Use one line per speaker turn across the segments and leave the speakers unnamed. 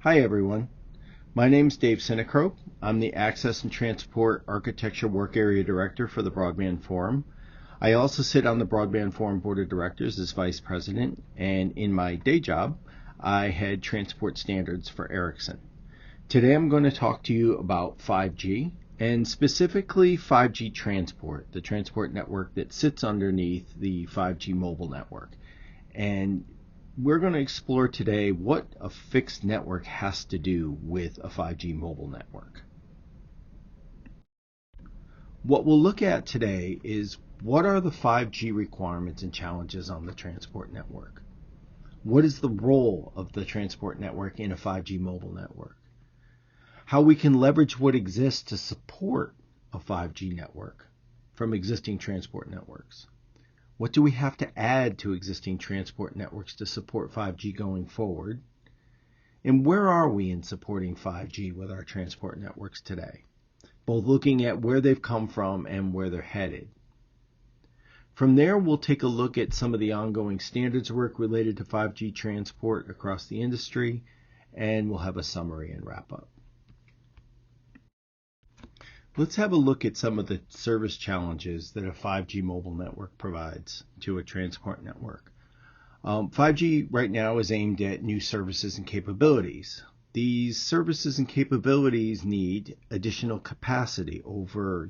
Hi everyone, my name is Dave Sinicrope. I'm the Access and Transport Architecture Work Area Director for the Broadband Forum. I also sit on the Broadband Forum Board of Directors as Vice President, and in my day job, I head transport standards for Ericsson. Today I'm going to talk to you about 5G, and specifically 5G transport, the transport network that sits underneath the 5G mobile network. And we're going to explore today what a fixed network has to do with a 5G mobile network. What we'll look at today is what are the 5G requirements and challenges on the transport network? What is the role of the transport network in a 5G mobile network? How we can leverage what exists to support a 5G network from existing transport networks. What do we have to add to existing transport networks to support 5G going forward? And where are we in supporting 5G with our transport networks today? Both looking at where they've come from and where they're headed. From there, we'll take a look at some of the ongoing standards work related to 5G transport across the industry, and we'll have a summary and wrap up. Let's have a look at some of the service challenges that a 5G mobile network provides to a transport network. 5G right now is aimed at new services and capabilities. These services and capabilities need additional capacity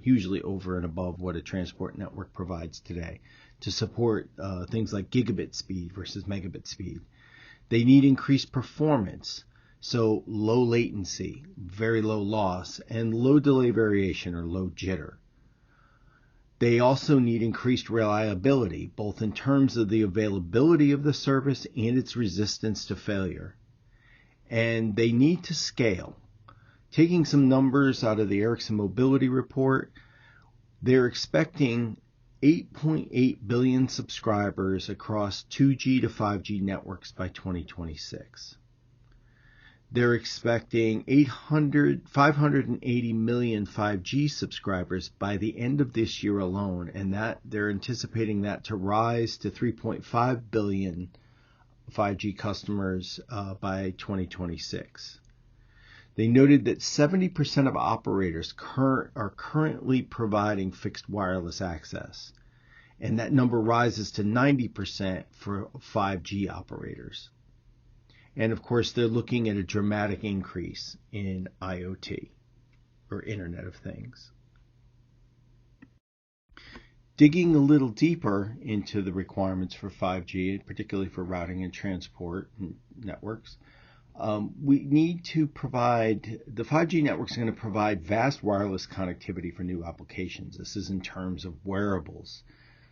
usually over and above what a transport network provides today to support things like gigabit speed versus megabit speed. They need increased performance. So low latency, very low loss, and low delay variation or low jitter. They also need increased reliability, both in terms of the availability of the service and its resistance to failure. And they need to scale. Taking some numbers out of the Ericsson Mobility Report, they're expecting 8.8 billion subscribers across 2G to 5G networks by 2026. They're expecting 580 million 5G subscribers by the end of this year alone, and that they're anticipating that to rise to 3.5 billion 5G customers by 2026. They noted that 70% of operators are currently providing fixed wireless access, and that number rises to 90% for 5G operators. And of course, they're looking at a dramatic increase in IoT, or Internet of Things. Digging a little deeper into the requirements for 5G, particularly for routing and transport networks, we need to provide, the 5G network is going to provide vast wireless connectivity for new applications. This is in terms of wearables,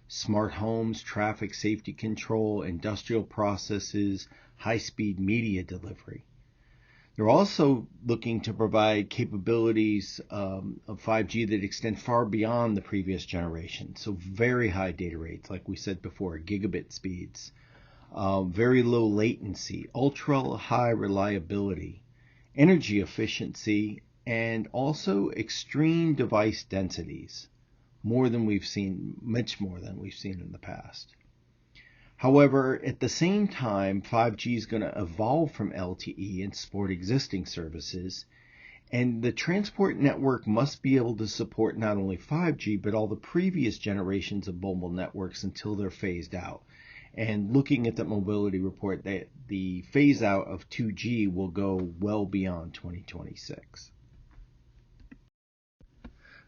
smart homes, traffic safety control, industrial processes, high-speed media delivery. They're also looking to provide capabilities of 5G that extend far beyond the previous generation. So very high data rates, like we said before, gigabit speeds, very low latency, ultra high reliability, energy efficiency, and also extreme device densities. Much more than we've seen in the past. However, at the same time, 5G is going to evolve from LTE and support existing services, and the transport network must be able to support not only 5G, but all the previous generations of mobile networks until they're phased out. And looking at the mobility report, the phase out of 2G will go well beyond 2026.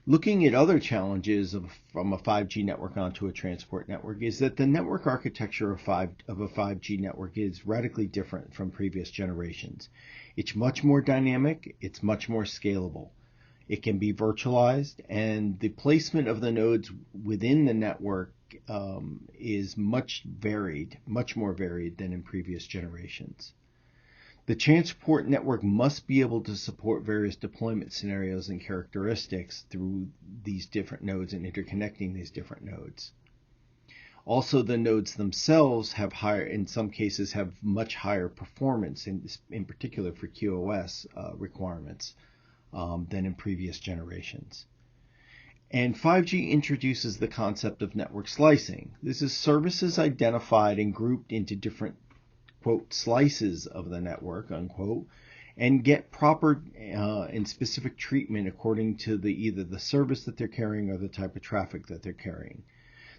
Looking at other challenges from a 5G network onto a transport network is that the network architecture of a 5G network is radically different from previous generations. It's much more dynamic, it's much more scalable. It can be virtualized, and the placement of the nodes within the network is much more varied than in previous generations. The transport network must be able to support various deployment scenarios and characteristics through these different nodes and interconnecting these different nodes. Also, the nodes themselves in some cases have much higher performance, in particular for QoS requirements, than in previous generations. And 5G introduces the concept of network slicing. This is services identified and grouped into different, quote, slices of the network, unquote, and get proper and specific treatment according to either the service that they're carrying or the type of traffic that they're carrying.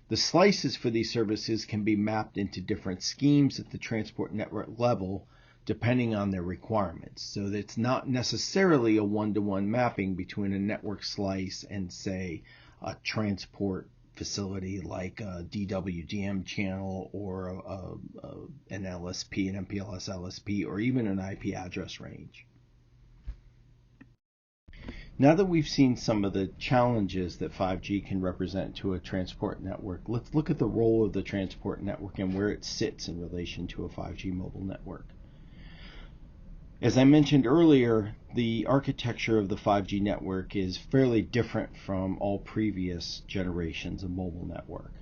The slices for these services can be mapped into different schemes at the transport network level depending on their requirements. So that it's not necessarily a one-to-one mapping between a network slice and, say, a transport facility like a DWDM channel or an LSP, an MPLS LSP, or even an IP address range. Now that we've seen some of the challenges that 5G can represent to a transport network, let's look at the role of the transport network and where it sits in relation to a 5G mobile network. As I mentioned earlier, the architecture of the 5G network is fairly different from all previous generations of mobile network.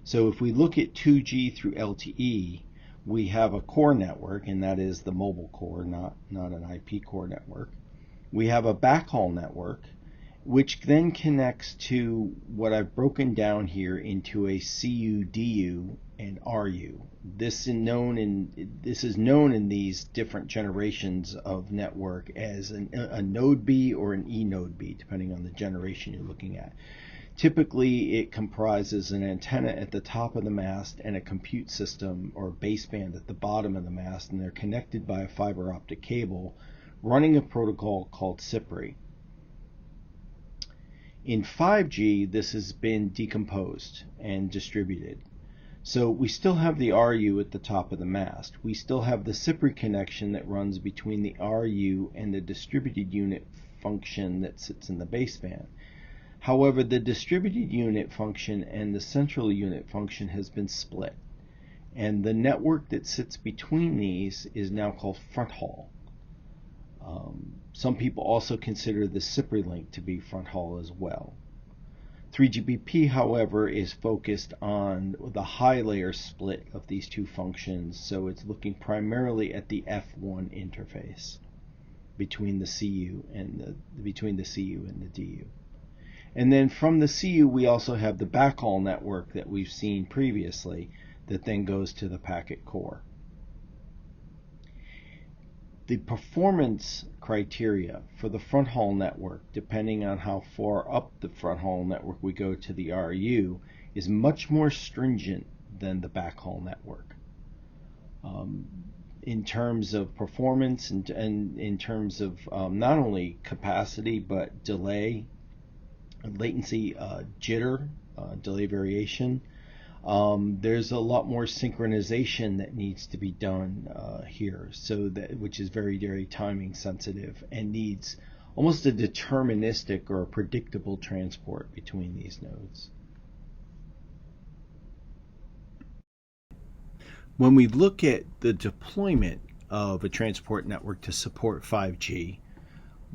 So if we look at 2G through LTE, we have a core network, and that is the mobile core, not an IP core network. We have a backhaul network, which then connects to what I've broken down here into a CU, DU, and RU. This is known in these different generations of network as a node B or an E node B, depending on the generation you're looking at. Typically, it comprises an antenna at the top of the mast and a compute system or baseband at the bottom of the mast, and they're connected by a fiber optic cable running a protocol called CPRI. In 5G, this has been decomposed and distributed. So we still have the RU at the top of the mast. We still have the CPRI connection that runs between the RU and the distributed unit function that sits in the baseband. However, the distributed unit function and the central unit function has been split. And the network that sits between these is now called front haul. Some people also consider the CPRI link to be front haul as well. 3GPP, however, is focused on the high layer split of these two functions, so it's looking primarily at the F1 interface between the CU and the DU. And then from the CU, we also have the backhaul network that we've seen previously that then goes to the packet core. The performance criteria for the front haul network, depending on how far up the front haul network we go to the RU, is much more stringent than the backhaul network. In terms of performance and in terms of not only capacity but delay, latency, jitter, delay variation, there's a lot more synchronization that needs to be done here, which is very, very timing sensitive and needs almost a deterministic or a predictable transport between these nodes. When we look at the deployment of a transport network to support 5G,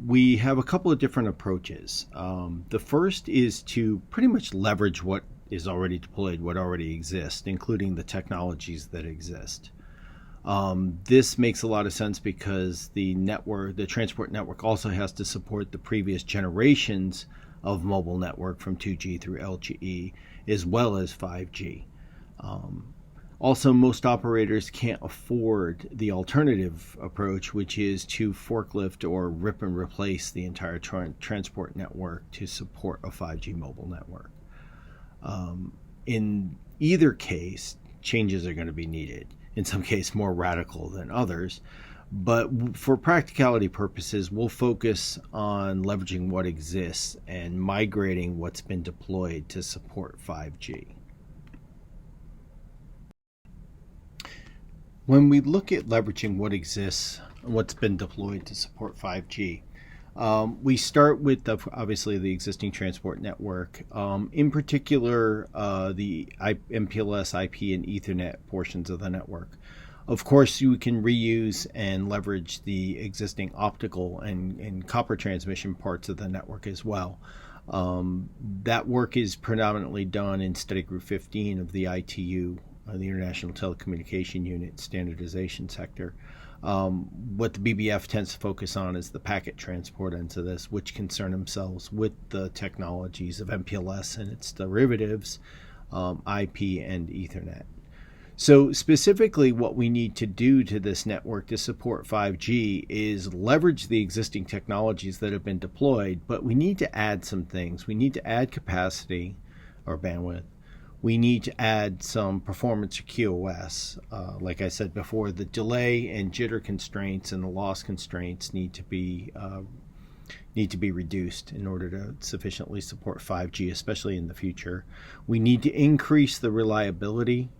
we have a couple of different approaches. The first is to pretty much leverage what is already deployed, what already exists, including the technologies that exist. This makes a lot of sense because the transport network also has to support the previous generations of mobile network from 2G through LTE, as well as 5G. Also, most operators can't afford the alternative approach, which is to forklift or rip and replace the entire transport network to support a 5G mobile network. In either case, changes are going to be needed, in some cases more radical than others. But for practicality purposes, we'll focus on leveraging what exists and migrating what's been deployed to support 5G. When we look at leveraging what exists, what's been deployed to support 5G, we start with obviously the existing transport network, in particular the MPLS, IP, and Ethernet portions of the network. Of course, you can reuse and leverage the existing optical and copper transmission parts of the network as well. That work is predominantly done in Study Group 15 of the ITU, the International Telecommunication Unit standardization sector. What the BBF tends to focus on is the packet transport into this, which concern themselves with the technologies of MPLS and its derivatives, IP and Ethernet. So specifically what we need to do to this network to support 5G is leverage the existing technologies that have been deployed, but we need to add some things. We need to add capacity or bandwidth. We need to add some performance or QoS. Like I said before, the delay and jitter constraints and the loss constraints need to be reduced in order to sufficiently support 5G, especially in the future. We need to increase the reliability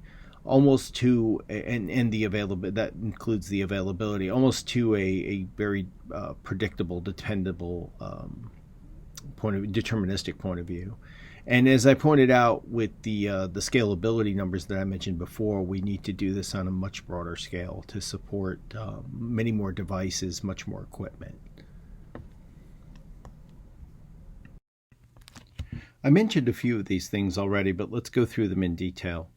almost to, and the availability, that includes the availability, almost to a very predictable, dependable deterministic point of view. And as I pointed out with the scalability numbers that I mentioned before, we need to do this on a much broader scale to support many more devices, much more equipment. I mentioned a few of these things already, but let's go through them in detail.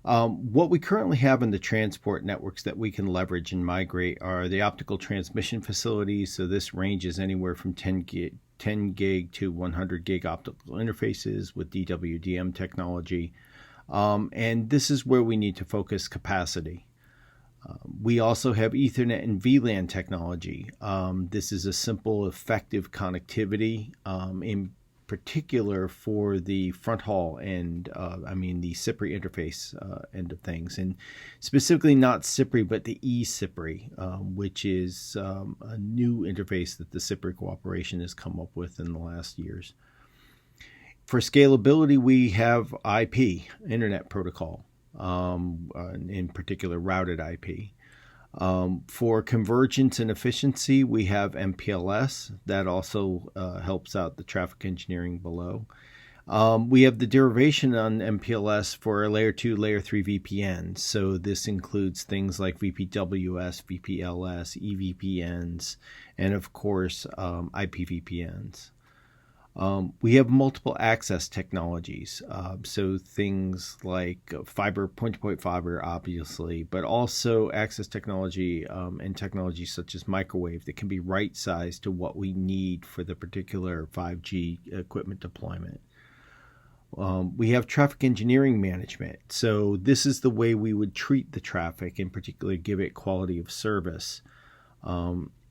What we currently have in the transport networks that we can leverage and migrate are the optical transmission facilities. So this ranges anywhere from 10 gig to 100 gig optical interfaces with DWDM technology. And this is where we need to focus capacity. We also have Ethernet and VLAN technology. This is a simple, effective connectivity in particular for the front haul and the CPRI interface end of things, and specifically not CPRI but the eCPRI, which is a new interface that the CPRI cooperation has come up with in the last years. For scalability, we have IP, Internet Protocol, in particular routed IP. For convergence and efficiency, we have MPLS. That also helps out the traffic engineering below. We have the derivation on MPLS for layer 2, layer 3 VPNs. So this includes things like VPWS, VPLS, EVPNs, and of course IPVPNs. We have multiple access technologies, so things like fiber, point-to-point fiber, obviously, but also access technology and technologies such as microwave that can be right-sized to what we need for the particular 5G equipment deployment. We have traffic engineering management. So this is the way we would treat the traffic, in particular give it quality of service.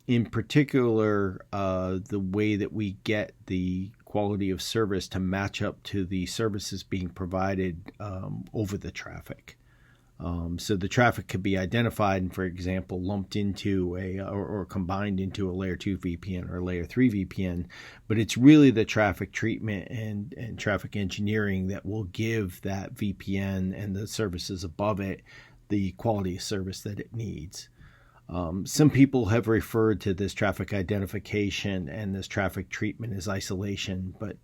In particular, the way that we get the quality of service to match up to the services being provided over the traffic. So the traffic could be identified and, for example, lumped into or combined into a layer 2 VPN or layer 3 VPN, but it's really the traffic treatment and traffic engineering that will give that VPN and the services above it the quality of service that it needs. Some people have referred to this traffic identification and this traffic treatment as isolation, but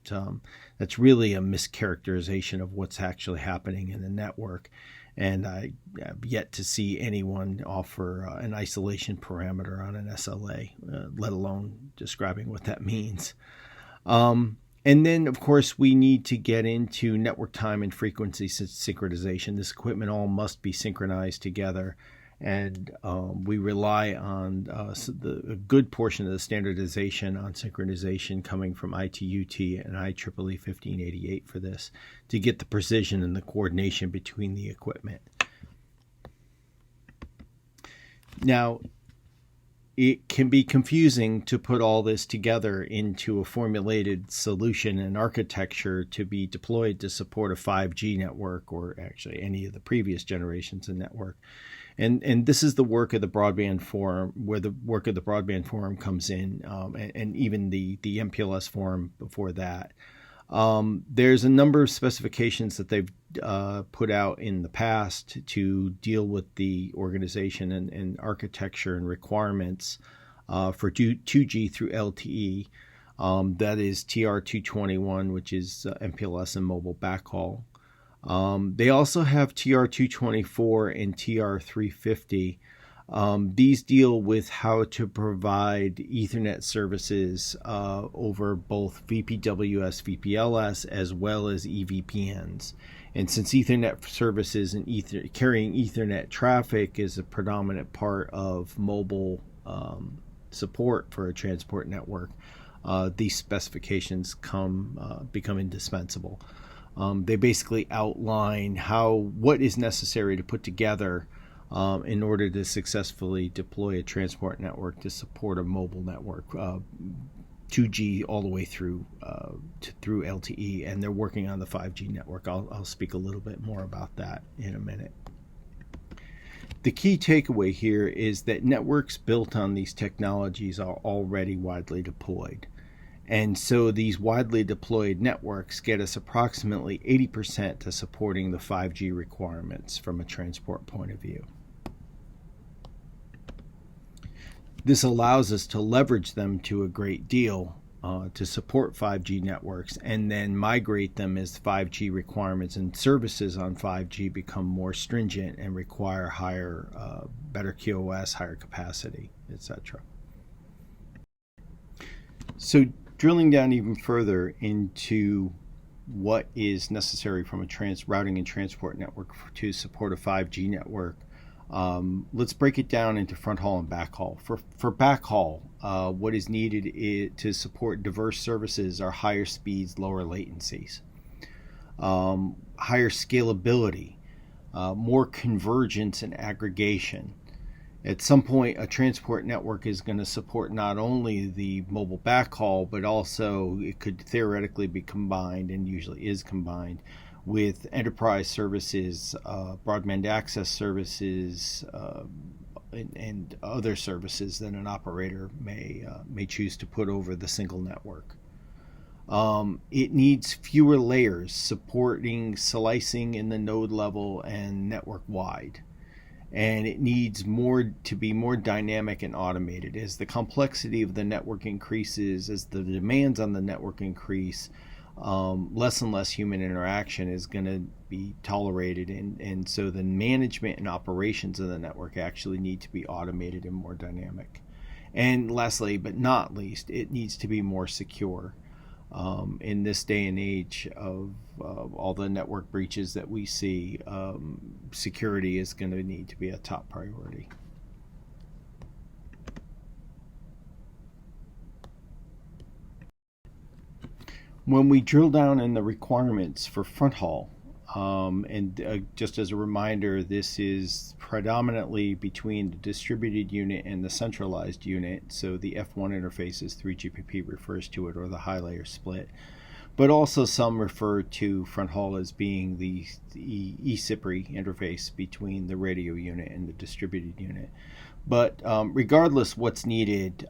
that's really a mischaracterization of what's actually happening in the network. And I have yet to see anyone offer an isolation parameter on an SLA, let alone describing what that means. And then, of course, we need to get into network time and frequency synchronization. This equipment all must be synchronized together. And we rely on a good portion of the standardization on synchronization coming from ITUT and IEEE 1588 for this to get the precision and the coordination between the equipment. Now, it can be confusing to put all this together into a formulated solution and architecture to be deployed to support a 5G network or actually any of the previous generations of network. And this is the work of the Broadband Forum, where the work of the Broadband Forum comes in, and even the MPLS Forum before that. There's a number of specifications that they've put out in the past to deal with the organization and architecture and requirements for 2G through LTE. That is TR221, which is MPLS and mobile backhaul. They also have TR224 and TR350. These deal with how to provide Ethernet services over both VPWS, VPLS, as well as EVPNs. And since Ethernet services and carrying Ethernet traffic is a predominant part of mobile support for a transport network, these specifications become indispensable. They basically outline what is necessary to put together in order to successfully deploy a transport network to support a mobile network, 2G all the way through LTE, and they're working on the 5G network. I'll speak a little bit more about that in a minute. The key takeaway here is that networks built on these technologies are already widely deployed. And so these widely deployed networks get us approximately 80% to supporting the 5G requirements from a transport point of view. This allows us to leverage them to a great deal to support 5G networks and then migrate them as 5G requirements and services on 5G become more stringent and require better QoS, higher capacity, etc. So drilling down even further into what is necessary from a routing and transport network to support a 5G network, let's break it down into front haul and back haul. For back haul, what is needed to support diverse services are higher speeds, lower latencies, higher scalability, more convergence and aggregation. At some point, a transport network is going to support not only the mobile backhaul, but also it could theoretically be combined, and usually is combined, with enterprise services, broadband access services, and other services that an operator may choose to put over the single network. It needs fewer layers, supporting slicing in the node level and network wide. And it needs to be more dynamic and automated. As the complexity of the network increases, as the demands on the network increase, less and less human interaction is going to be tolerated, and so the management and operations of the network actually need to be automated and more dynamic. And lastly, but not least, it needs to be more secure. In this day and age of all the network breaches that we see, security is going to need to be a top priority. When we drill down in the requirements for front haul, just as a reminder, this is predominantly between the distributed unit and the centralized unit. So the F1 interface, as 3GPP refers to it, or the high layer split. But also some refer to front haul as being the eCPRI interface between the radio unit and the distributed unit. But regardless what's needed,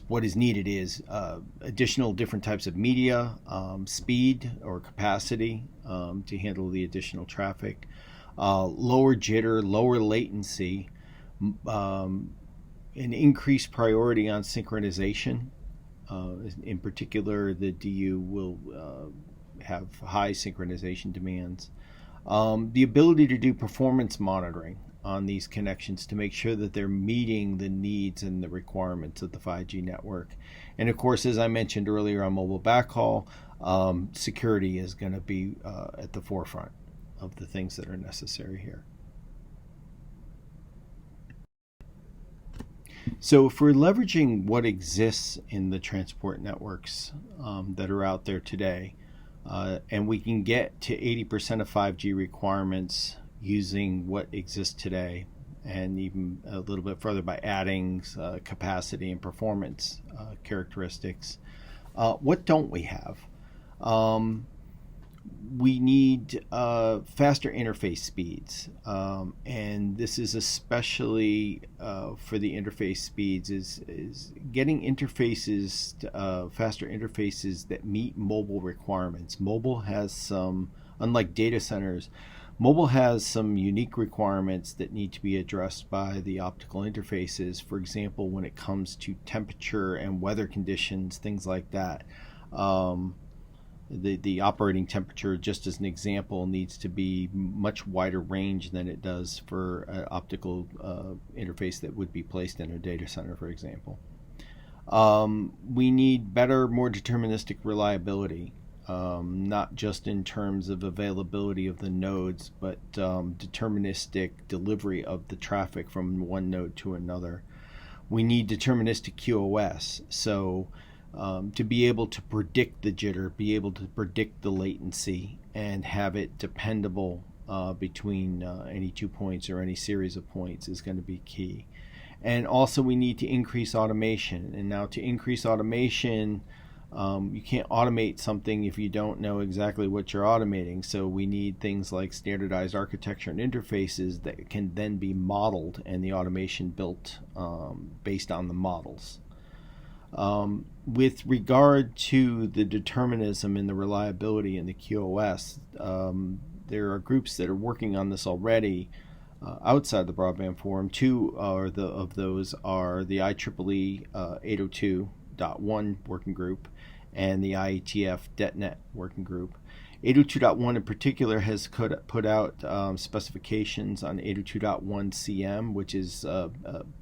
what is needed is additional different types of media, speed or capacity to handle the additional traffic, lower jitter, lower latency, an increased priority on synchronization. In particular, the DU will have high synchronization demands. The ability to do performance monitoring on these connections to make sure that they're meeting the needs and the requirements of the 5G network. And of course, as I mentioned earlier on mobile backhaul, security is going to be at the forefront of the things that are necessary here. So if we're leveraging what exists in the transport networks that are out there today, and we can get to 80% of 5G requirements using what exists today, and even a little bit further by adding capacity and performance characteristics. What don't we have? We need faster interface speeds, and this is especially for the interface speeds is getting interfaces, faster interfaces that meet mobile requirements. Mobile has some, unlike data centers, mobile has some unique requirements that need to be addressed by the optical interfaces. For example, when it comes to temperature and weather conditions, things like that. The operating temperature, just as an example, needs to be much wider range than it does for an optical interface that would be placed in a data center, for example. We need better, more deterministic reliability. Not just in terms of availability of the nodes, but deterministic delivery of the traffic from one node to another. We need deterministic QoS, so to be able to predict the jitter, be able to predict the latency, and have it dependable between any 2 points or any series of points is going to be key. And also we need to increase automation. And now to increase automation, you can't automate something if you don't know exactly what you're automating. So we need things like standardized architecture and interfaces that can then be modeled and the automation built based on the models. With regard to the determinism and the reliability in the QoS, there are groups that are working on this already outside the Broadband Forum. Two of those are the IEEE 802.1 working group and the IETF DetNet working group. 802.1 in particular has put out specifications on 802.1 CM, which is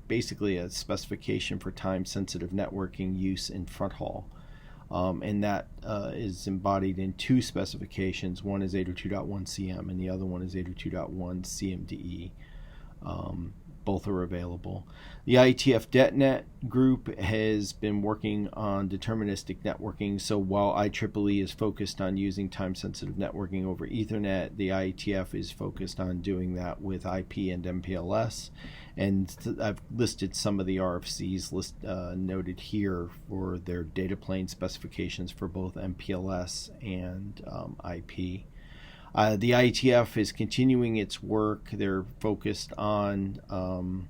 basically a specification for time-sensitive networking use in front haul. And that is embodied in two specifications. One is 802.1 CM and the other one is 802.1 CMDE. Both are available. The IETF DetNet group has been working on deterministic networking. So while IEEE is focused on using time-sensitive networking over Ethernet, the IETF is focused on doing that with IP and MPLS. And I've listed some of the RFCs noted here for their data plane specifications for both MPLS and IP. The IETF is continuing its work. They're focused on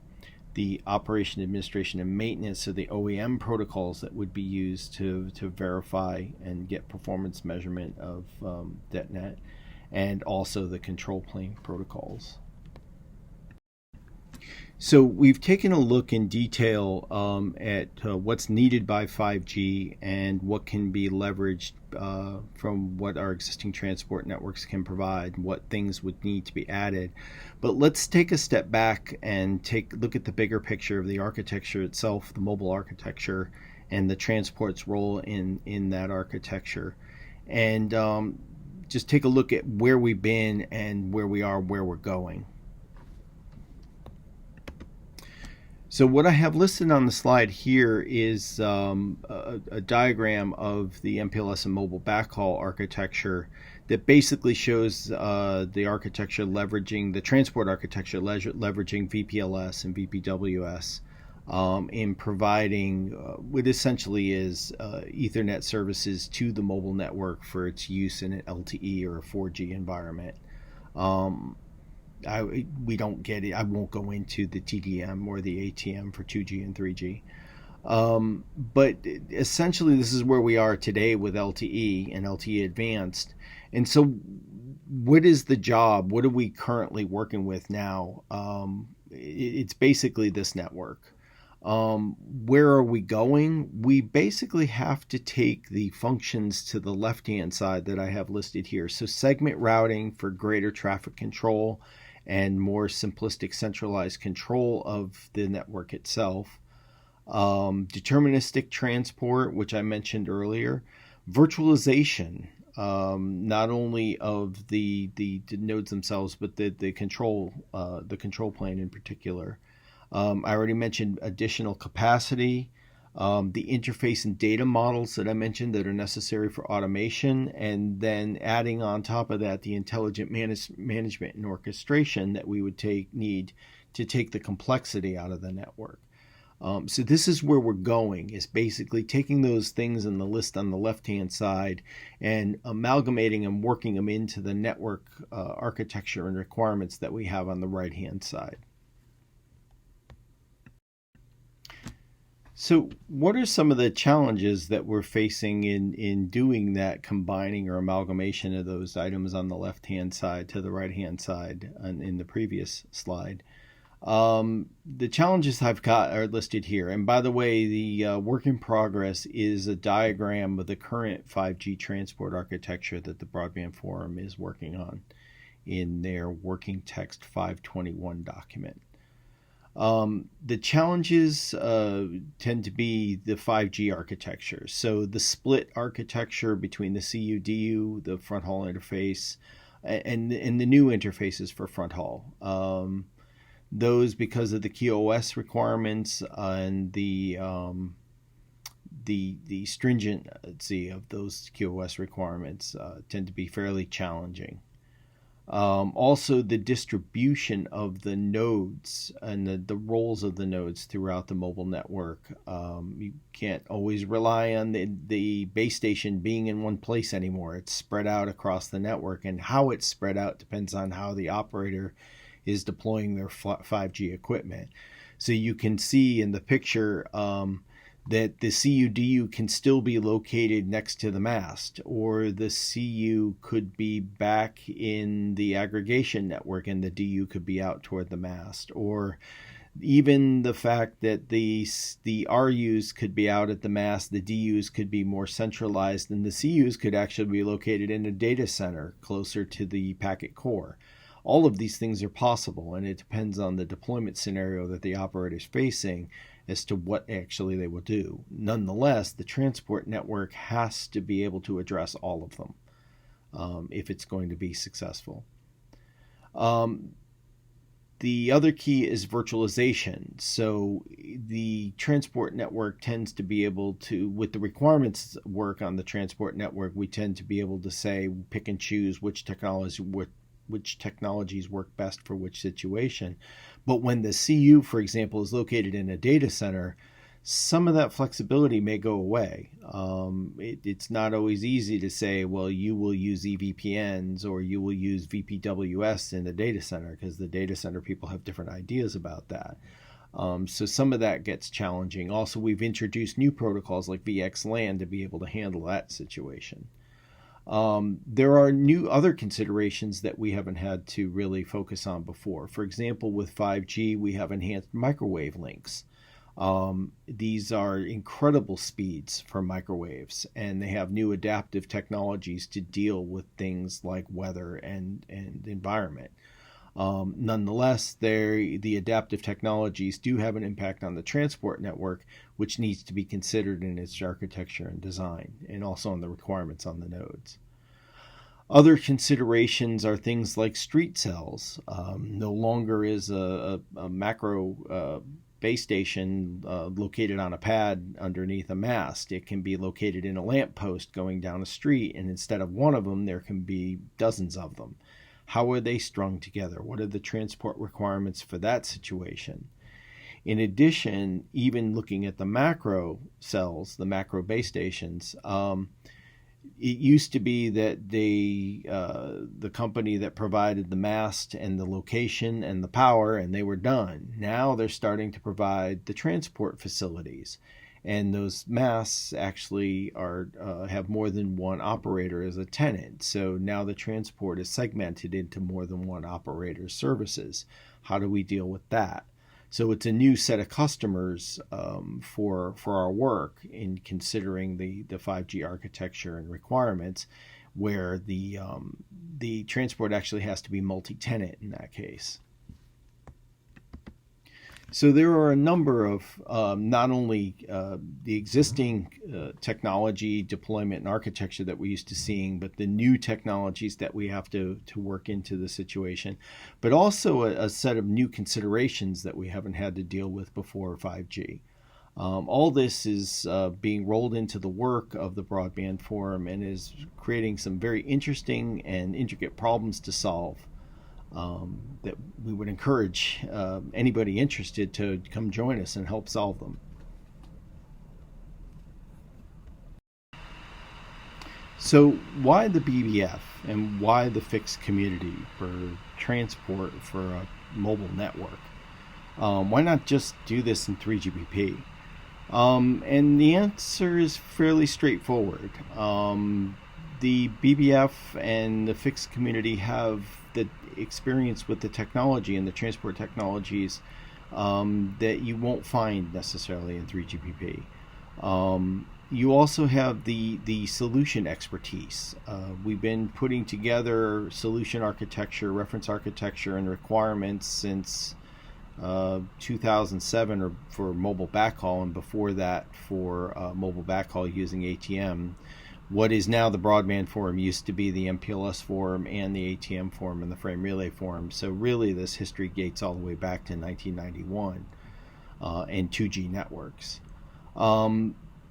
the operation, administration, and maintenance of the OEM protocols that would be used to verify and get performance measurement of DetNet, and also the control plane protocols. So we've taken a look in detail at what's needed by 5G and what can be leveraged from what our existing transport networks can provide, what things would need to be added. But let's take a step back and look at the bigger picture of the architecture itself, the mobile architecture, and the transport's role in that architecture. And just take a look at where we've been and where we are, where we're going. So what I have listed on the slide here is a diagram of the MPLS and mobile backhaul architecture that basically shows the architecture leveraging, the transport architecture leveraging VPLS and VPWS in providing what essentially is Ethernet services to the mobile network for its use in an LTE or a 4G environment. We don't get it. I won't go into the TDM or the ATM for 2G and 3G. But essentially, this is where we are today with LTE and LTE Advanced. And so what is the job? What are we currently working with now? It's basically this network. Where are we going? We basically have to take the functions to the left-hand side that I have listed here. So segment routing for greater traffic control and more simplistic centralized control of the network itself. Deterministic transport, which I mentioned earlier. Virtualization, not only of the nodes themselves, but the control plane in particular. I already mentioned additional capacity. The interface and data models that I mentioned that are necessary for automation, and then adding on top of that the intelligent management and orchestration that we would need to take the complexity out of the network. So this is where we're going, is basically taking those things in the list on the left-hand side and amalgamating and working them into the network architecture and requirements that we have on the right-hand side. So what are some of the challenges that we're facing in doing that combining or amalgamation of those items on the left-hand side to the right-hand side in the previous slide? The challenges I've got are listed here. And by the way, the work in progress is a diagram of the current 5G transport architecture that the Broadband Forum is working on in their Working Text 521 document. The challenges tend to be the 5G architecture. So the split architecture between the CU-DU, the front haul interface, and the new interfaces for front haul. Those, because of the QoS requirements and the the stringency of those QoS requirements tend to be fairly challenging. Also, the distribution of the nodes and the roles of the nodes throughout the mobile network. You can't always rely on the base station being in one place anymore. It's spread out across the network, and how it's spread out depends on how the operator is deploying their 5G equipment. So you can see in the picture that the CU-DU can still be located next to the mast, or the CU could be back in the aggregation network and the DU could be out toward the mast, or even the fact that the RUs could be out at the mast, the DUs could be more centralized, and the CUs could actually be located in a data center closer to the packet core. All of these things are possible, and it depends on the deployment scenario that the operator is facing as to what actually they will do. Nonetheless, the transport network has to be able to address all of them if it's going to be successful. The other key is virtualization. So the transport network tends to be able to, with the requirements work on the transport network, we tend to be able to say, pick and choose which technologies work best for which situation. But when the CU, for example, is located in a data center, some of that flexibility may go away. It's not always easy to say, well, you will use EVPNs or you will use VPWS in the data center, because the data center people have different ideas about that. So some of that gets challenging. Also, we've introduced new protocols like VXLAN to be able to handle that situation. There are new other considerations that we haven't had to really focus on before. For example, with 5G, we have enhanced microwave links. These are incredible speeds for microwaves, and they have new adaptive technologies to deal with things like weather and environment. Nonetheless, the adaptive technologies do have an impact on the transport network, which needs to be considered in its architecture and design, and also on the requirements on the nodes. Other considerations are things like street cells. No longer is a macro base station located on a pad underneath a mast. It can be located in a lamppost going down a street, and instead of one of them, there can be dozens of them. How are they strung together? What are the transport requirements for that situation? In addition, even looking at the macro cells, the macro base stations, it used to be that the company that provided the mast and the location and the power, and they were done. Now they're starting to provide the transport facilities. And those masts actually have more than one operator as a tenant. So now the transport is segmented into more than one operator's services. How do we deal with that? So it's a new set of customers for our work in considering the 5G architecture and requirements, where the transport actually has to be multi-tenant in that case. So there are a number of not only the existing technology, deployment, and architecture that we're used to seeing, but the new technologies that we have to work into the situation, but also a set of new considerations that we haven't had to deal with before 5G. All this is being rolled into the work of the Broadband Forum and is creating some very interesting and intricate problems to solve. That we would encourage anybody interested to come join us and help solve them. So why the BBF and why the fixed community for transport for a mobile network? Why not just do this in 3GPP? And the answer is fairly straightforward. The BBF and the fixed community have the experience with the technology and the transport technologies that you won't find necessarily in 3GPP. You also have the solution expertise. We've been putting together solution architecture, reference architecture, and requirements since 2007 or for mobile backhaul, and before that for mobile backhaul using ATM. What is now the Broadband Forum used to be the MPLS Forum and the ATM Forum and the Frame Relay Forum. So really this history dates all the way back to 1991 and 2G networks.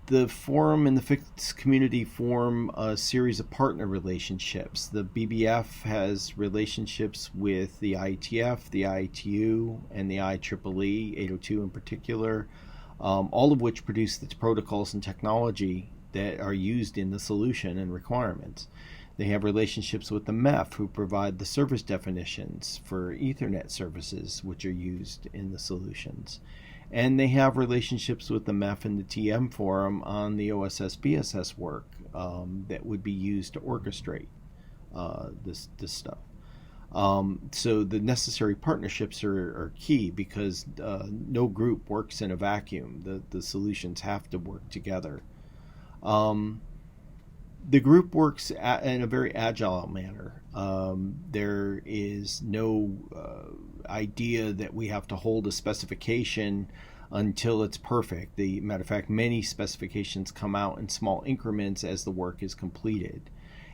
The forum and the fixed community form a series of partner relationships. The BBF has relationships with the IETF, the IETU, and the IEEE 802 in particular, all of which produce the protocols and technology that are used in the solution and requirements. They have relationships with the MEF, who provide the service definitions for Ethernet services, which are used in the solutions. And they have relationships with the MEF and the TM forum on the OSS BSS work that would be used to orchestrate this stuff. So the necessary partnerships are key, because no group works in a vacuum. The solutions have to work together. The group works in a very agile manner. There is no idea that we have to hold a specification until it's perfect. The matter of fact, many specifications come out in small increments as the work is completed.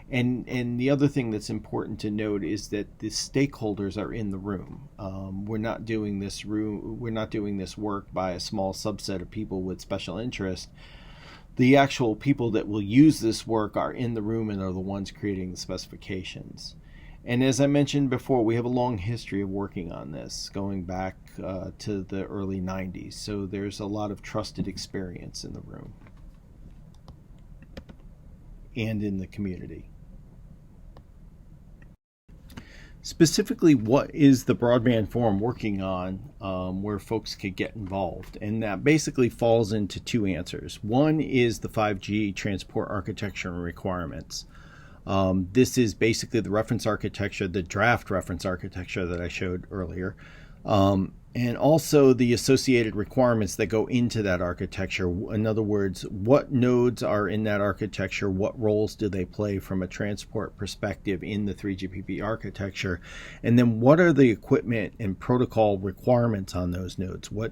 And the other thing that's important to note is that the stakeholders are in the room. We're not doing this work by a small subset of people with special interest. The actual people that will use this work are in the room and are the ones creating the specifications. And as I mentioned before, we have a long history of working on this, going back to the early 90s. So there's a lot of trusted experience in the room and in the community. Specifically, what is the Broadband Forum working on where folks could get involved? And that basically falls into two answers. One is the 5G transport architecture and requirements. This is basically the reference architecture, the draft reference architecture that I showed earlier, and also the associated requirements that go into that architecture. In other words, what nodes are in that architecture, what roles do they play from a transport perspective in the 3GPP architecture, and then what are the equipment and protocol requirements on those nodes? What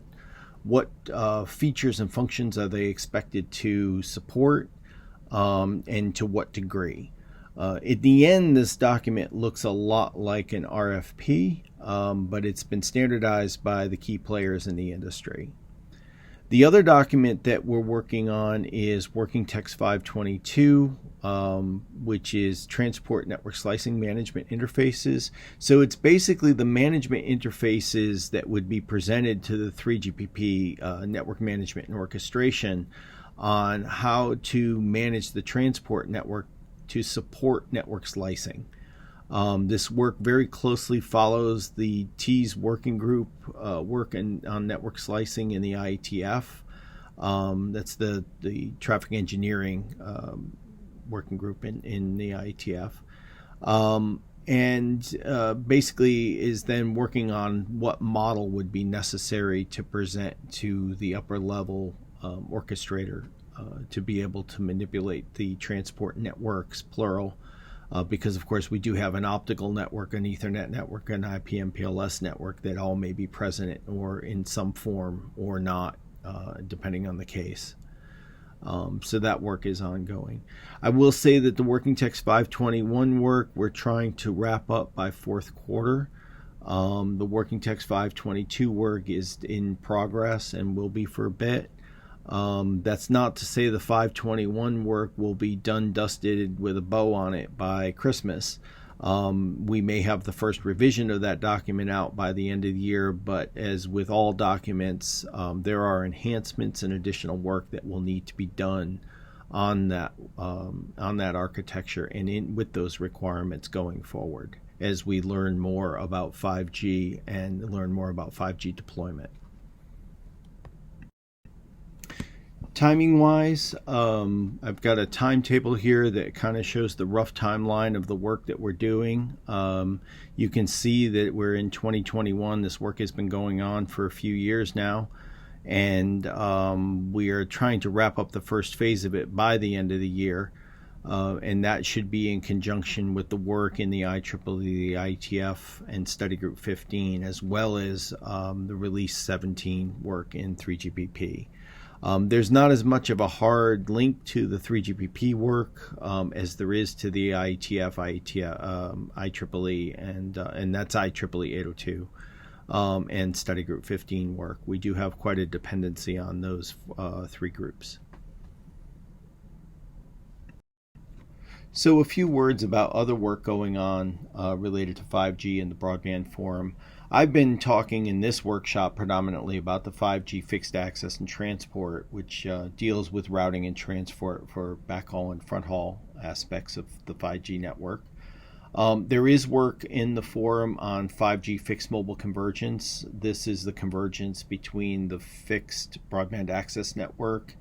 features and functions are they expected to support, and to what degree? At the end, this document looks a lot like an RFP, but it's been standardized by the key players in the industry. The other document that we're working on is Working Text 522, which is Transport Network Slicing Management Interfaces. So it's basically the management interfaces that would be presented to the 3GPP network management and orchestration on how to manage the transport network to support network slicing. This work very closely follows the TEAS working group work on network slicing in the IETF. That's the traffic engineering working group in the IETF. And basically is then working on what model would be necessary to present to the upper level orchestrator to be able to manipulate the transport networks, plural, because of course we do have an optical network, an Ethernet network, an IP MPLS network that all may be present or in some form or not, depending on the case. So that work is ongoing. I will say that the Working Text 521 work we're trying to wrap up by fourth quarter. The Working Text 522 work is in progress and will be for a bit. That's not to say the 521 work will be done, dusted with a bow on it by Christmas. We may have the first revision of that document out by the end of the year, but as with all documents, there are enhancements and additional work that will need to be done on that architecture and with those requirements going forward as we learn more about 5G and learn more about 5G deployment. Timing wise, I've got a timetable here that kind of shows the rough timeline of the work that we're doing. You can see that we're in 2021. This work has been going on for a few years now, and we are trying to wrap up the first phase of it by the end of the year. And that should be in conjunction with the work in the IEEE, the IETF, and Study Group 15, as well as the Release 17 work in 3GPP. There's not as much of a hard link to the 3GPP work as there is to the IETF, IEEE, and that's IEEE 802, and Study Group 15 work. We do have quite a dependency on those three groups. So a few words about other work going on related to 5G and the Broadband Forum. I've been talking in this workshop predominantly about the 5G fixed access and transport, which deals with routing and transport for backhaul and fronthaul aspects of the 5G network. There is work in the forum on 5G fixed mobile convergence. This is the convergence between the fixed broadband access network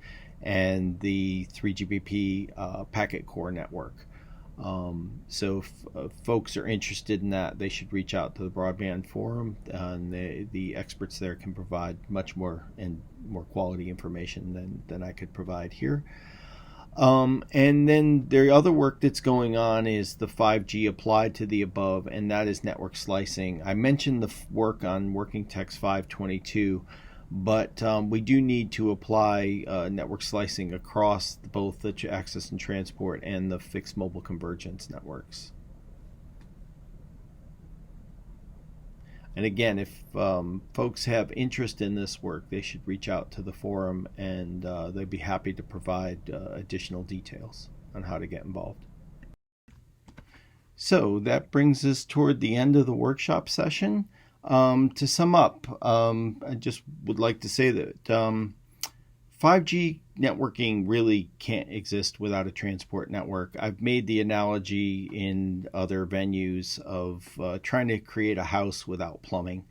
and the 3GPP packet core network. So if folks are interested in that, they should reach out to the Broadband Forum, and the experts there can provide much more and more quality information than I could provide here. And then the other work that's going on is the 5G applied to the above, and that is network slicing. I mentioned the work on Working Text 522, but we do need to apply network slicing across both the access and transport and the fixed mobile convergence networks. And again, if folks have interest in this work, they should reach out to the forum, and they'd be happy to provide additional details on how to get involved. So that brings us toward the end of the workshop session. To sum up, I just would like to say that 5G networking really can't exist without a transport network. I've made the analogy in other venues of trying to create a house without plumbing.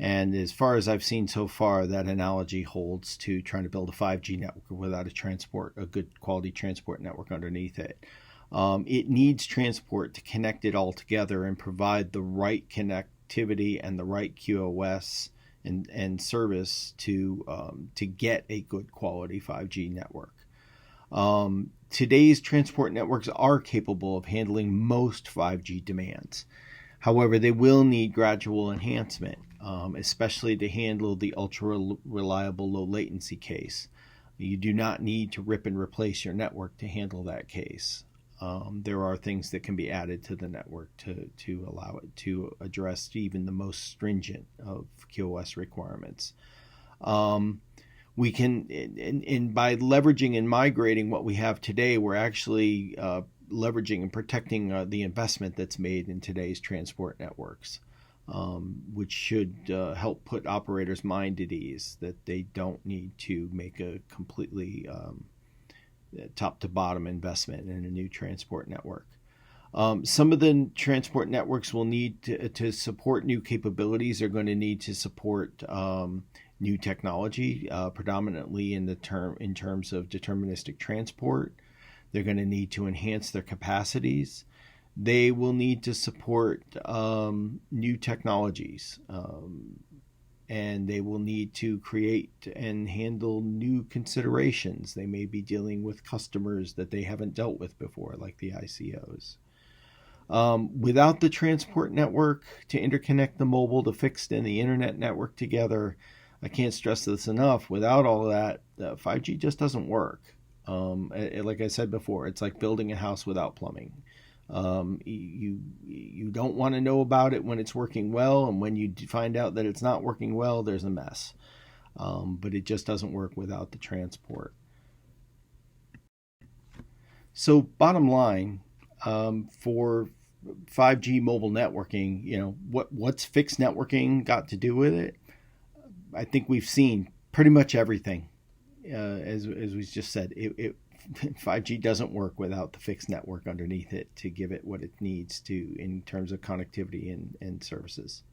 And as far as I've seen so far, that analogy holds to trying to build a 5G network without a good quality transport network underneath it. It needs transport to connect it all together and provide the right connectivity and the right QoS and service to get a good quality 5G network. Today's transport networks are capable of handling most 5G demands. However, they will need gradual enhancement, especially to handle the ultra-reliable low latency case. You do not need to rip and replace your network to handle that case. There are things that can be added to the network to allow it to address even the most stringent of QoS requirements. We can, and by leveraging and migrating what we have today, we're actually leveraging and protecting the investment that's made in today's transport networks, which should help put operators' mind at ease that they don't need to make a completely top to bottom investment in a new transport network. Some of the transport networks will need to support new capabilities. They're going to need to support new technology, predominantly in terms of deterministic transport. They're going to need to enhance their capacities. They will need to support new technologies. And they will need to create and handle new considerations. They may be dealing with customers that they haven't dealt with before, like the ICOs. Without the transport network to interconnect the mobile, the fixed, and the internet network together, I can't stress this enough, without all of that, 5G just doesn't work. Like I said before, it's like building a house without plumbing. You don't want to know about it when it's working well, and when you find out that it's not working well, there's a mess. But it just doesn't work without the transport. So bottom line, for 5G mobile networking, what's fixed networking got to do with it? I think we've seen pretty much everything. As we just said, 5G doesn't work without the fixed network underneath it to give it what it needs to in terms of connectivity and services.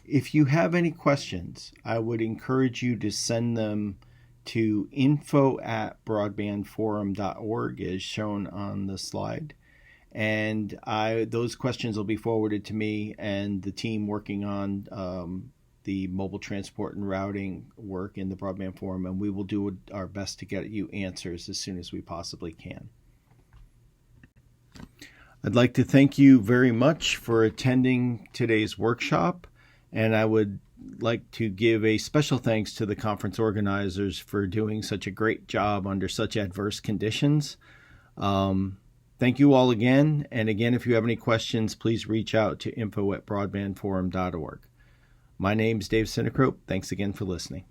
If you have any questions, I would encourage you to send them to info@broadbandforum.org as shown on the slide. And those questions will be forwarded to me and the team working on the mobile transport and routing work in the Broadband Forum, and we will do our best to get you answers as soon as we possibly can. I'd like to thank you very much for attending today's workshop, and I would like to give a special thanks to the conference organizers for doing such a great job under such adverse conditions. Thank you all again, and again, if you have any questions, please reach out to info@broadbandforum.org. My name's Dave Sinicrope. Thanks again for listening.